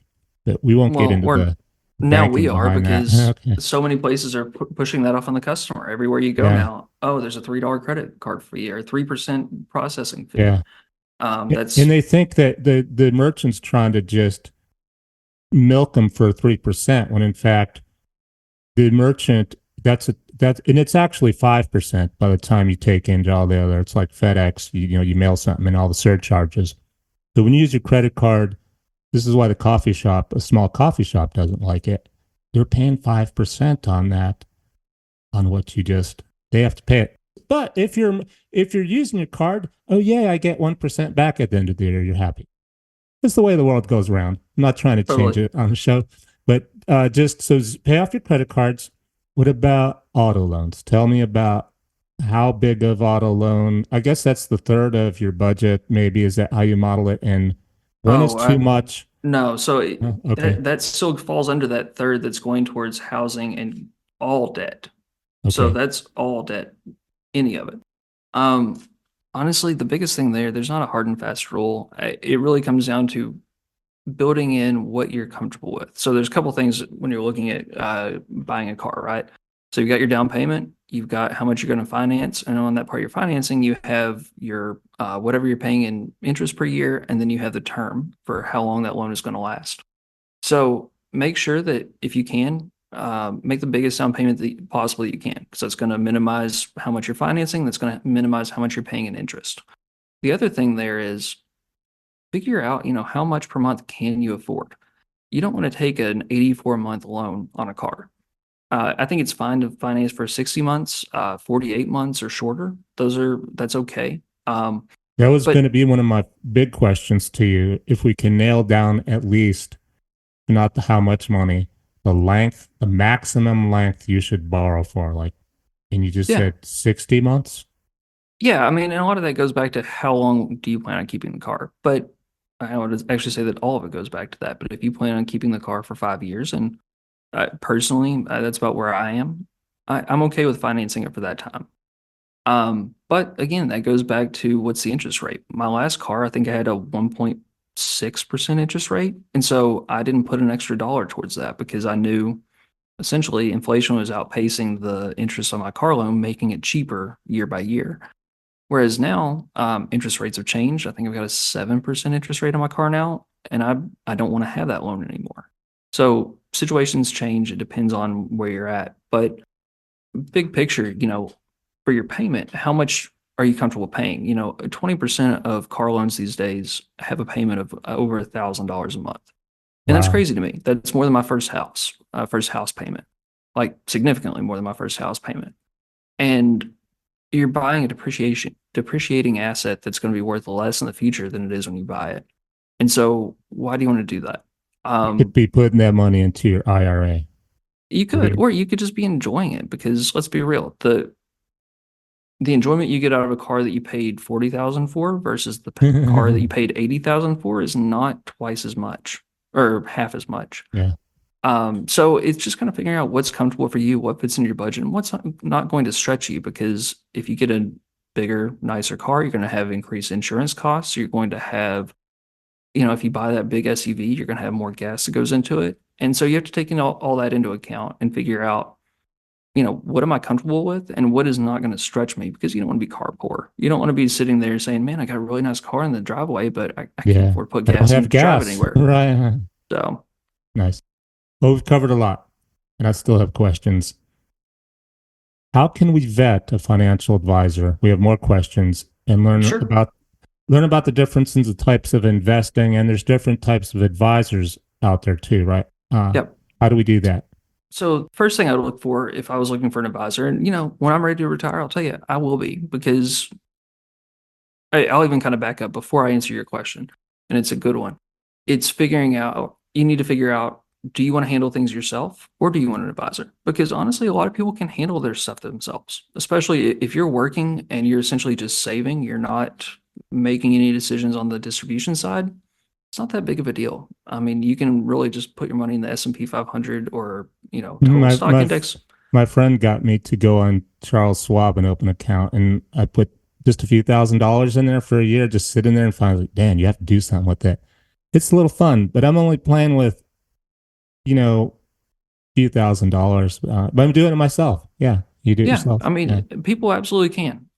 But we won't get Well, into we're the now we banking are behind that. because Okay. so many places are pushing that off on the customer. Everywhere you go Yeah. now, oh, there's a $3 credit card fee or 3% processing fee. Yeah. And That's they think that the merchant's trying to just milk them for 3% when in fact the merchant and it's actually 5% by the time you take into all the other. It's like FedEx, you mail something and all the surcharges. So when you use your credit card, this is why a small coffee shop doesn't like it. They're paying 5% on that, on what they have to pay it. But if you're using your card, oh yeah, I get 1% back at the end of the year, you're happy. It's the way the world goes around. I'm not trying to change Totally. it on the show, but just so pay off your credit cards. What about auto loans? Tell me about how big of auto loan. I guess that's the third of your budget. Maybe is that how you model it? And when is Oh, too much? no. So Okay, that still falls under that third that's going towards housing and all debt. So okay. that's all debt, any of it. Um, Honestly, the biggest thing there's not a hard and fast rule. It really comes down to building in what you're comfortable with. So there's a couple things when you're looking at buying a car, right? So you've got your down payment, you've got how much you're going to finance, and on that part you're financing, you have your whatever you're paying in interest per year, and then you have the term for how long that loan is going to last. So make sure that if you can, make the biggest down payment that possibly you can, because that's going to minimize how much you're financing. That's going to minimize how much you're paying in interest. The other thing there is figure out, how much per month can you afford? You don't want to take an 84-month loan on a car. I think it's fine to finance for 60 months, 48 months or shorter. That's okay. That was going But to be one of my big questions to you. If we can nail down at least not how much money, the maximum length you should borrow for, like, and you just yeah, said 60 months. yeah. I mean, and a lot of that goes back to how long do you plan on keeping the car? But I would actually say that all of it goes back to that. But if you plan on keeping the car for 5 years, and personally, that's about where I am, I'm okay with financing it for that time. But again, that goes back to what's the interest rate. My last car, I think I had a 1.6% interest rate. And so I didn't put an extra dollar towards that because I knew essentially inflation was outpacing the interest on my car loan, making it cheaper year by year. Whereas now, interest rates have changed. I think I've got a 7% interest rate on my car now, and I don't want to have that loan anymore. So situations change. It depends on where you're at. But big picture, for your payment, how much are you comfortable paying? 20% of car loans these days have a payment of over $1,000 a month. And that's Wow. crazy to me. That's more than my first house payment, like significantly more than my first house payment. And you're buying a depreciating asset that's going to be worth less in the future than it is when you buy it. And so why do you want to do that? You could Um, be putting that money into your IRA. you could, or you could just be enjoying it because let's be real, the enjoyment you get out of a car that you paid 40,000 for versus the car that you paid 80,000 for is not twice as much or half as much. Yeah. So it's just kind of figuring out what's comfortable for you, what fits in your budget, and what's not going to stretch you. Because if you get a bigger, nicer car, you're going to have increased insurance costs. You're going to have, if you buy that big SUV, you're going to have more gas that goes into it. And so you have to take all that into account and figure out, what am I comfortable with and what is not going to stretch me because you don't want to be car poor. You don't want to be sitting there saying, man, I got a really nice car in the driveway, but I can't Yeah. afford to put I don't gas in have to drive it gas. anywhere. Right. So, Nice. Well, we've covered a lot, and I still have questions. How can we vet a financial advisor? We have more questions and sure. learn about the differences in the types of investing, and there's different types of advisors out there too, right? Yep. How do we do that? So first thing I would look for if I was looking for an advisor, and when I'm ready to retire, I'll tell you I will be because I'll even kind of back up before I answer your question, and it's a good one. It's figuring out you need to figure out, do you want to handle things yourself or do you want an advisor? Because honestly, a lot of people can handle their stuff themselves, especially if you're working and you're essentially just saving, you're not making any decisions on the distribution side. It's not that big of a deal. I mean, you can really just put your money in the S&P 500 or, total My stock my index. my friend got me to go on Charles Schwab and open an account, and I put just a few $1,000s in there for a year, just sitting there, and finally, Dan, you have to do something with it. It's a little fun, but I'm only playing with, you know, a few $1,000s, but I'm doing it myself. Yeah, you do it Yeah, yourself. I Yeah. mean, people absolutely can.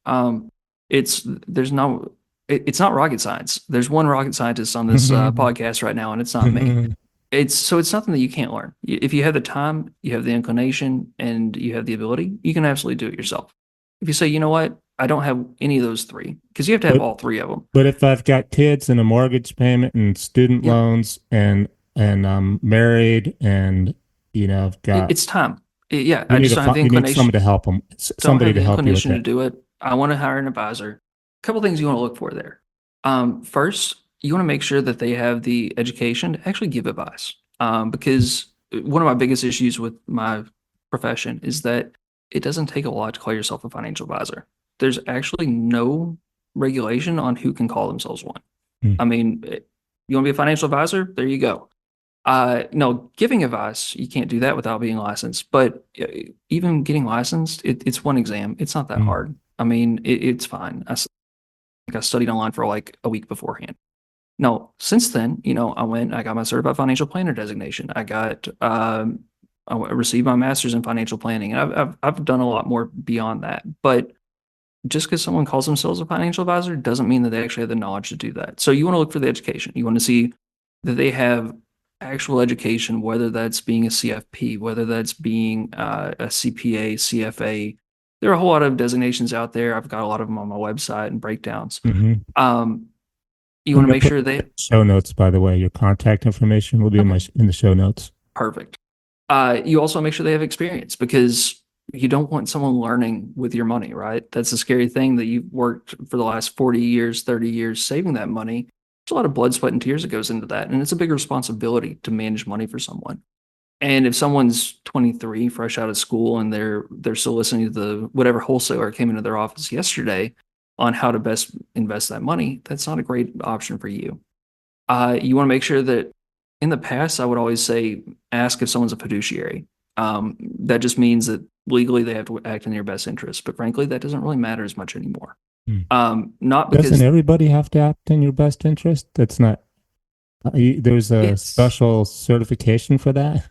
It's there's no, it's not rocket science. There's one rocket scientist on this podcast right now, and it's not me. It's something that you can't learn. If you have the time, you have the inclination, and you have the ability, you can absolutely do it yourself. If you say, you know what, I don't have any of those three, because you have to have But all three of them. but if I've got kids and a mortgage payment and student Yep, loans and I'm married and I've got it's time. Yeah, you I need just to don't have the you need someone inclination. to help them, Don't somebody have to the help you with inclination to that. do it. I want to hire an advisor. A couple things you want to look for there. First, you want to make sure that they have the education to actually give advice. Because one of my biggest issues with my profession is that it doesn't take a lot to call yourself a financial advisor. There's actually no regulation on who can call themselves one. Hmm. I mean, you want to be a financial advisor? There you go. No, giving advice, you can't do that without being licensed. But even getting licensed, it's one exam. It's not that Hmm. hard. I mean, it's fine. I studied online for like a week beforehand. No, since then, I got my certified financial planner designation. I received my master's in financial planning, and I've done a lot more beyond that. But just because someone calls themselves a financial advisor doesn't mean that they actually have the knowledge to do that. So you want to look for the education. You want to see that they have actual education, whether that's being a CFP, whether that's being a CPA, CFA. There are a whole lot of designations out there. I've got a lot of them on my website and breakdowns. Hmm. Um, you I'm want to gonna make put sure they show notes, by the way. Your contact information will be in okay, in the show notes. perfect. You also make sure they have experience because you don't want someone learning with your money, right? That's a scary thing that you've worked for the last 40 years, 30 years saving that money. There's a lot of blood, sweat, and tears that goes into that. And it's a big responsibility to manage money for someone. And if someone's 23, fresh out of school, and they're still listening to the whatever wholesaler came into their office yesterday on how to best invest that money, that's not a great option for you. You want to make sure that in the past, I would always say ask if someone's a fiduciary. That just means that legally they have to act in your best interest. But frankly, that doesn't really matter as much anymore. Hmm. Not Doesn't because everybody have to act in your best interest? That's not. There's a it's special certification for that.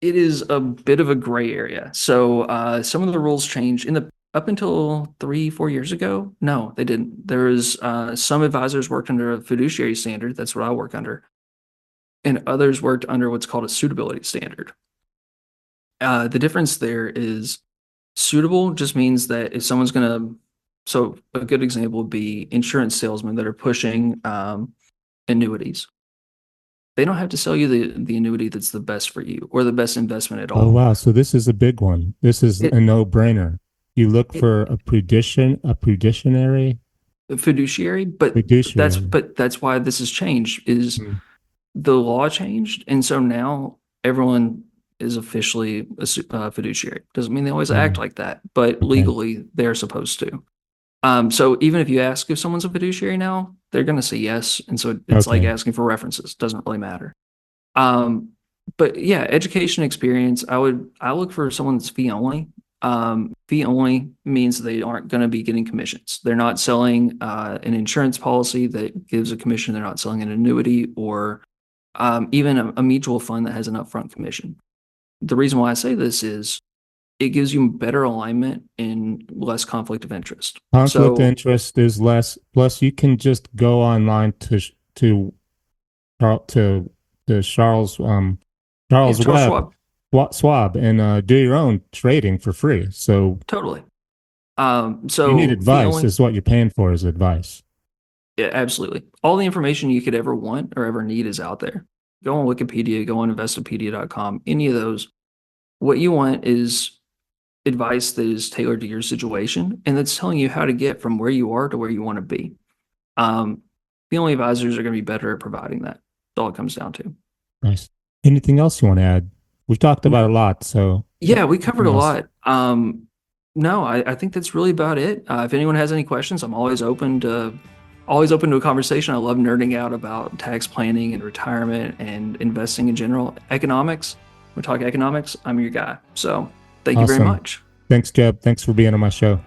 it is a bit of a gray area. So some of the rules changed in the up until 3, 4 years ago. No, they didn't. There was some advisors worked under a fiduciary standard. That's what I work under, and others worked under what's called a suitability standard. The difference there is suitable just means that if someone's going to, so a good example would be insurance salesmen that are pushing annuities. They don't have to sell you the annuity that's the best for you or the best investment at Oh all. wow, so this is a big one. This is It, a no-brainer. You look it for a prudentiary fiduciary, fiduciary. but that's why this has changed is Hmm. the law changed, and so now everyone is officially a fiduciary. Doesn't mean they always act Hmm. like that, but Okay. legally they're supposed to. So even if you ask if someone's a fiduciary now, they're going to say yes. And so it's like Okay. asking for references. Doesn't really matter. Um, but yeah, education experience, I look for someone that's fee only. Fee only means they aren't going to be getting commissions. They're not selling an insurance policy that gives a commission. They're not selling an annuity or even a mutual fund that has an upfront commission. The reason why I say this is it gives you better alignment and less conflict of interest. Conflict of So interest is less. Plus, you can just go online to to Charles yeah, Charles Charles Webb Schwab, Schwab and do your own trading for free. So totally. you need So fee advice. only, Is what you're paying for is advice. yeah, absolutely. All the information you could ever want or ever need is out there. Go on Wikipedia, go on investopedia.com, any of those. What you want is advice that is tailored to your situation and that's telling you how to get from where you are to where you want to be. Um, fee only advisors are going to be better at providing that. That's all it comes down to. Nice. Anything else you want to add? We've talked about a lot, so Yeah, we covered anything a else? lot. No, I think that's really about it. If anyone has any questions, I'm always open to a conversation. I love nerding out about tax planning and retirement and investing in general. Economics. We talk economics. I'm your guy. So thank you very Awesome. much. Thanks, Jeb. Thanks for being on my show.